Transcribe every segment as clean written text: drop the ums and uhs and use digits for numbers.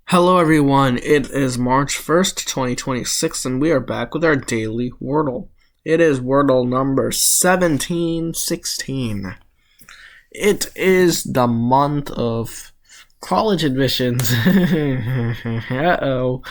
Hello everyone, it is March 1st, 2026, and we are back with our daily Wordle. It is Wordle number 1716. It is the month of college admissions. Uh-oh.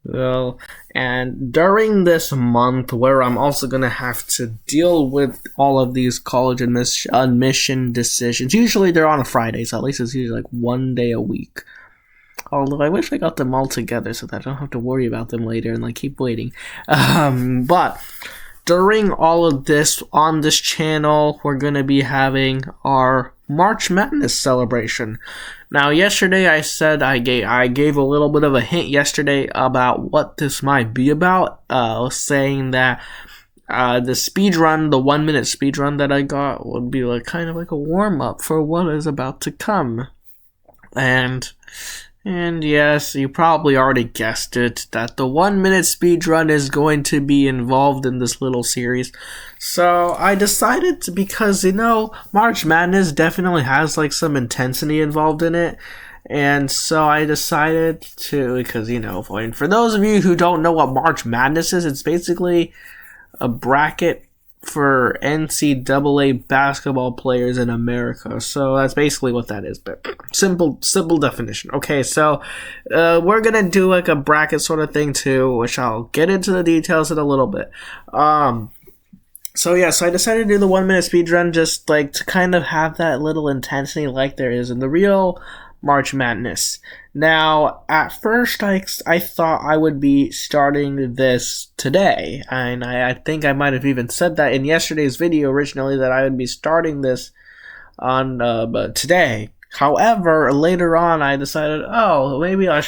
Well, and during this month where I'm also going to have to deal with all of these college admission decisions, usually they're on a Friday, so at least it's usually like one day a week. Although I wish I got them all together so that I don't have to worry about them later and keep waiting. But during all of this on this channel, we're going to be having our March Madness celebration. Now, yesterday I said I gave a little bit of a hint yesterday about what this might be about. Saying that the speedrun, the 1 minute speedrun that I got would be kind of like a warm up for what is about to come. And yes, you probably already guessed it, that the 1 minute speedrun is going to be involved in this little series. So I decided to, because, March Madness definitely has some intensity involved in it. And so I decided to, because, for those of you who don't know what March Madness is, it's basically a bracket for NCAA basketball players in America. So that's basically what that is, but simple definition. Okay, so we're gonna do a bracket sort of thing too, which I'll get into the details in a little bit. So I decided to do the 1 minute speedrun just to kind of have that little intensity like there is in the real March Madness. Now, at first, I thought I would be starting this today, and I think I might have even said that in yesterday's video originally that I would be starting this on today. However, later on, I decided, maybe I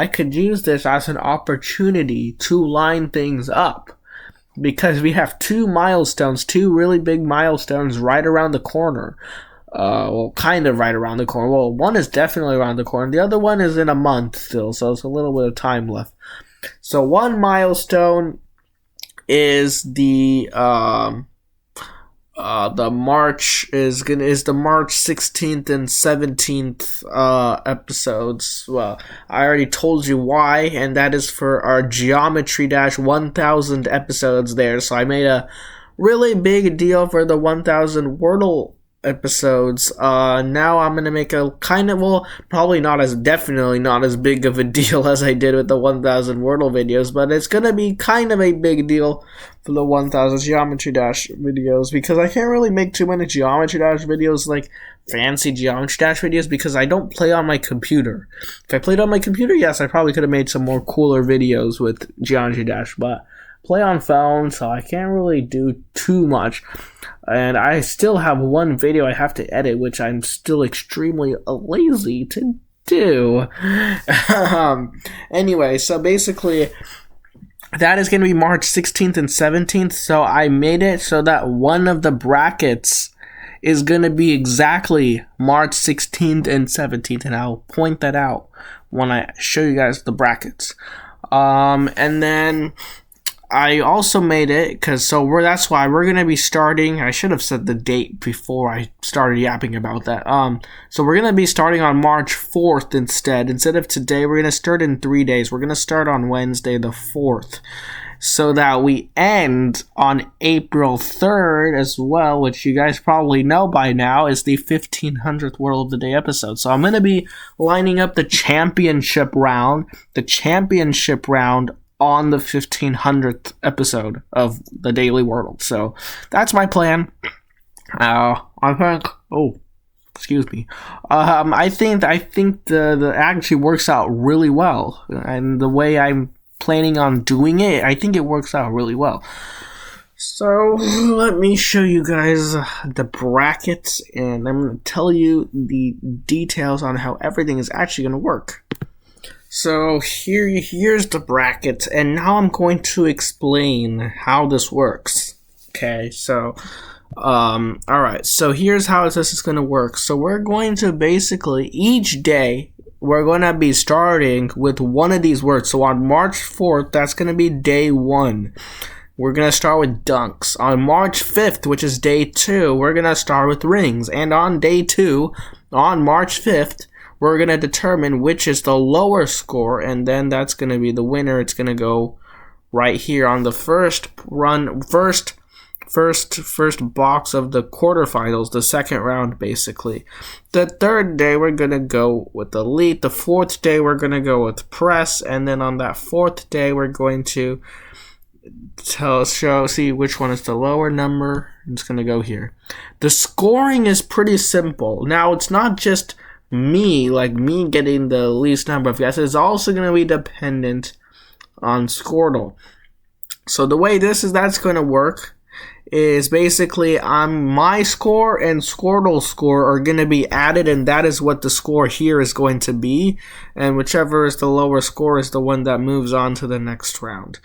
could use this as an opportunity to line things up. Because we have two really big milestones right around the corner. Kind of right around the corner. Well, one is definitely around the corner. The other one is in a month still, so it's a little bit of time left. So one milestone is the March 16th and 17th episodes. Well, I already told you why, and that is for our Geometry Dash 1000 episodes there. So I made a really big deal for the 1000 Wordle episodes. Now I'm gonna make a definitely not as big of a deal as I did with the 1000 Wordle videos, but it's gonna be kind of a big deal for the 1000 Geometry Dash videos, because I can't really make too many Geometry Dash videos, fancy Geometry Dash videos, because I don't play on my computer. If I played on my computer, yes, I probably could have made some more cooler videos with Geometry Dash, but play on phone, so I can't really do too much. And I still have one video I have to edit, which I'm still extremely lazy to do. Anyway, so basically, that is going to be March 16th and 17th, so I made it so that one of the brackets is going to be exactly March 16th and 17th, and I'll point that out when I show you guys the brackets. And then I also made it that's why we're going to be starting. I should have said the date before I started yapping about that. So we're going to be starting on March 4th instead. Instead of today, we're going to start in 3 days. We're going to start on Wednesday the 4th. So that we end on April 3rd as well, which you guys probably know by now is the 1500th Wordle of the Day episode. So I'm going to be lining up the championship round on the 1500th episode of the Daily Wordle. So that's my plan. I think the actually works out really well, and the way I'm planning on doing it, I think it works out really well. So let me show you guys the brackets, and I'm going to tell you the details on how everything is actually going to work. So here's the brackets, and now I'm going to explain how this works. Okay, so alright, so here's how this is going to work. So we're going to basically, each day, we're going to be starting with one of these words. So on March 4th, that's going to be day 1. We're going to start with dunks. On March 5th, which is day 2, we're going to start with rings. And on day 2, on March 5th, we're going to determine which is the lower score, and then that's going to be the winner. It's going to go right here on the first box of the quarterfinals, the second round, basically. The third day, we're going to go with elite. The fourth day, we're going to go with press. And then on that fourth day, we're going to see which one is the lower number. I'm just going to go here. The scoring is pretty simple. Now, it's not just me getting the least number of guesses. It's also going to be dependent on Squirtle. So the way that's going to work is basically my score and Squirtle's score are going to be added, and that is what the score here is going to be. And whichever is the lower score is the one that moves on to the next round.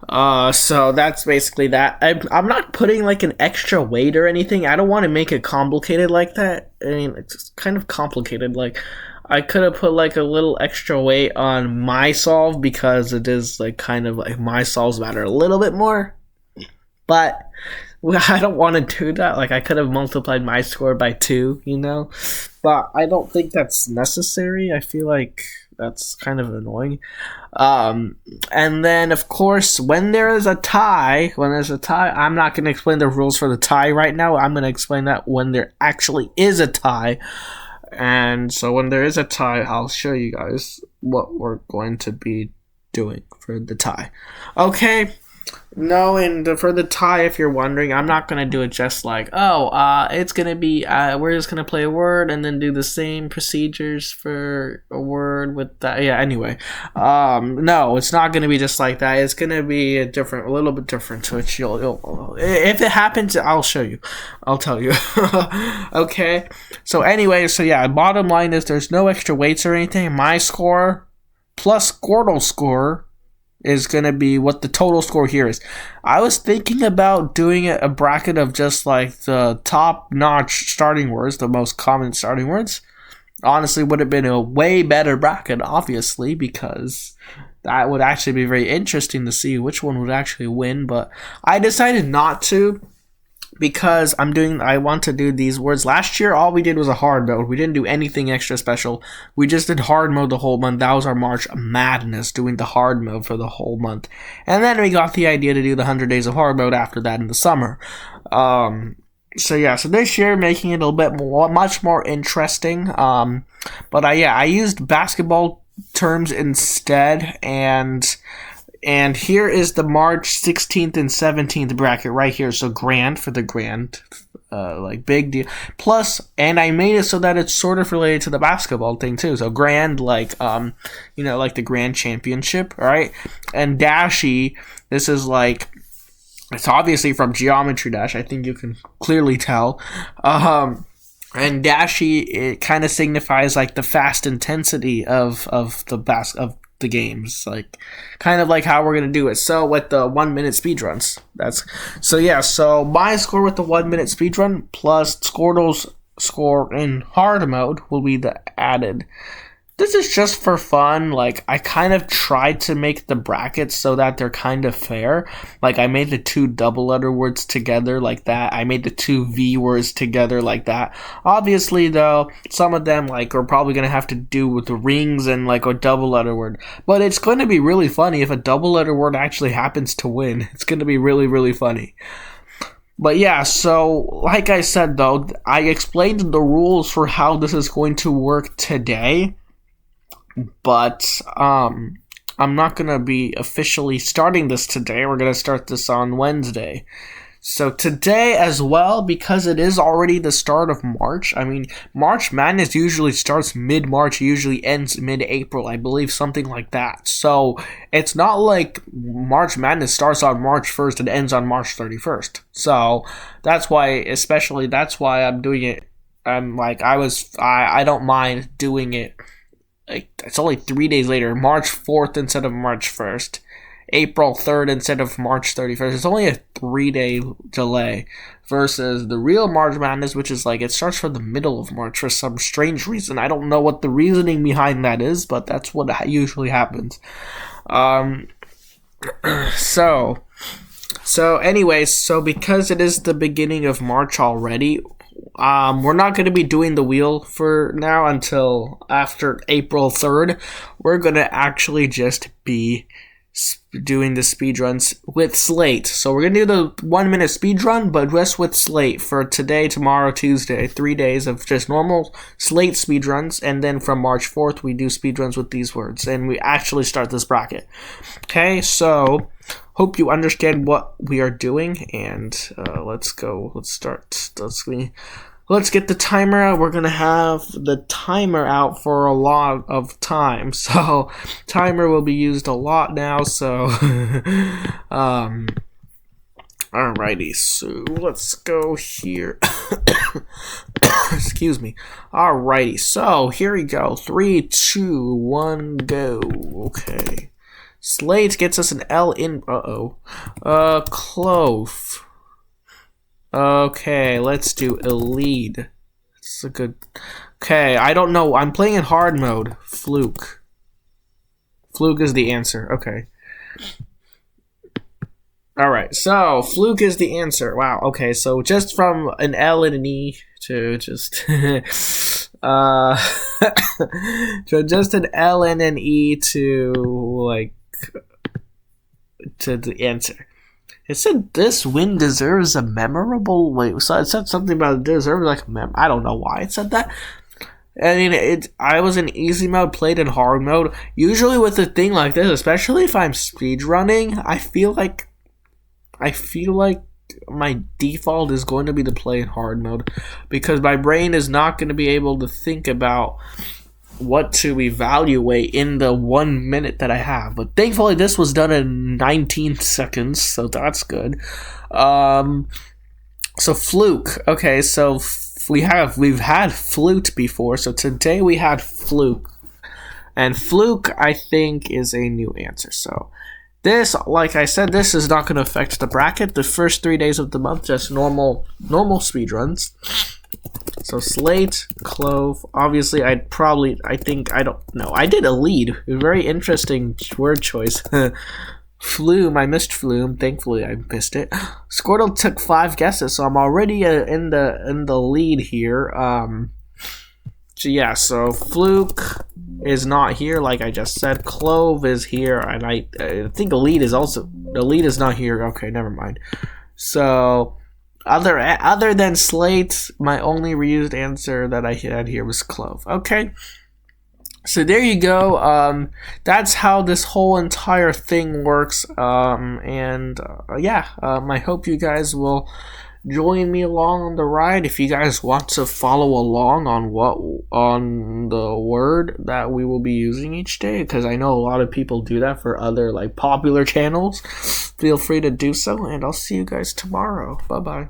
So that's basically that. I'm not putting like an extra weight or anything. I don't want to make it complicated like that. I mean, it's kind of complicated. Like, I could have put like a little extra weight on my solve because it is like kind of like my solves matter a little bit more. But I don't want to do that. Like, I could have multiplied my score by 2, But I don't think that's necessary. I feel like that's kind of annoying. And then, of course, when there is a tie, I'm not going to explain the rules for the tie right now. I'm going to explain that when there actually is a tie. And so when there is a tie, I'll show you guys what we're going to be doing for the tie. Okay. No, and for the tie, if you're wondering, I'm not going to do it just like, it's going to be, we're just going to play a word and then do the same procedures for a word with that. Yeah, anyway. No, it's not going to be just like that. It's going to be a little bit different, which you'll if it happens, I'll show you. I'll tell you. Okay? So anyway, bottom line is there's no extra weights or anything. My score plus Squirtle's score is going to be what the total score here is. I was thinking about doing a bracket of just like the top-notch starting words, the most common starting words. Honestly, would have been a way better bracket, obviously, because that would actually be very interesting to see which one would actually win. But I decided not to because I want to do these words. Last year, all we did was a hard mode. We didn't do anything extra special. We just did hard mode the whole month. That was our March Madness, doing the hard mode for the whole month. And then we got the idea to do the 100 days of hard mode after that in the summer. So this year, making it a little bit much more interesting. But I used basketball terms instead, and here is the March 16th and 17th bracket right here. So grand for the grand, like big deal. Plus, and I made it so that it's sort of related to the basketball thing too. So grand, like like the grand championship, all right? And dashy, this is like, it's obviously from Geometry Dash. I think you can clearly tell. And dashy, it kind of signifies like the fast intensity of the games, like kind of like how we're gonna do it. So with the 1 minute speedruns, so my score with the 1 minute speedrun plus Squirtle's score in hard mode will be the added. This is just for fun. Like, I kind of tried to make the brackets so that they're kind of fair. Like, I made the 2 double letter words together like that. I made the 2 V words together like that. Obviously, though, some of them, like, are probably going to have to do with the rings and, like, a double letter word. But it's going to be really funny if a double letter word actually happens to win. It's going to be really, really funny. But yeah, so like I said, though, I explained the rules for how this is going to work today. But I'm not going to be officially starting this today. We're going to start this on Wednesday. So today as well, because it is already the start of March. I mean, March Madness usually starts mid-March, usually ends mid-April, I believe, something like that. So it's not like March Madness starts on March 1st and ends on March 31st. So that's why I'm doing it. I don't mind doing it. Like, it's only 3 days later, March 4th instead of March 1st, April 3rd instead of March 31st. It's only a 3-day delay versus the real March Madness, which is like, it starts from the middle of March for some strange reason. I don't know what the reasoning behind that is, but that's what usually happens. So anyways, because it is the beginning of March already, we're not going to be doing the wheel for now until after April 3rd. We're going to actually just be doing the speedruns with Slate. So we're going to do the 1 minute speedrun, but just with Slate for today, tomorrow, Tuesday. 3 days of just normal Slate speedruns. And then from March 4th, we do speedruns with these words. And we actually start this bracket. Okay, so hope you understand what we are doing. And let's go. Let's start. Let's get the timer out. We're going to have the timer out for a lot of time. So, timer will be used a lot now. So, alrighty. So, let's go here. Excuse me. Alrighty. So, here we go. 3, 2, 1, go. Okay. Slate gets us an L in. Clove. Okay, let's do Elite. It's a good... Okay, I don't know. I'm playing in hard mode. Fluke. Fluke is the answer. Okay. Alright, so Fluke is the answer. Wow, okay, so just from an L and an E to just... to just an L and an E to, like... to the answer. It said this win deserves a memorable. Wait, so it said something about it deserves like I don't know why it said that. I mean, I was in easy mode, played in hard mode. Usually with a thing like this, especially if I'm speedrunning, I feel like my default is going to be to play in hard mode because my brain is not going to be able to think about what to evaluate in the 1 minute that I have. But thankfully this was done in 19 seconds, so that's good. So Fluke. Okay, so we've had Flute before, so today we had Fluke. And Fluke, I think, is a new answer. So this, like I said, this is not going to affect the bracket. The first 3 days of the month, just normal speedruns. So Slate, Clove, obviously I don't know. I did a lead. Very interesting word choice. Flume, I missed Flume. Thankfully I missed it. Squirtle took 5 guesses, so I'm already in the lead here. So yeah, so Fluke is not here, like I just said. Clove is here, and I think Elite is not here. Okay, never mind. So other than Slate, my only reused answer that I had here was Clove. Okay. So there you go. That's how this whole entire thing works. I hope you guys will join me along on the ride. If you guys want to follow along on the word that we will be using each day, because I know a lot of people do that for other like popular channels, feel free to do so, and I'll see you guys tomorrow. Bye bye.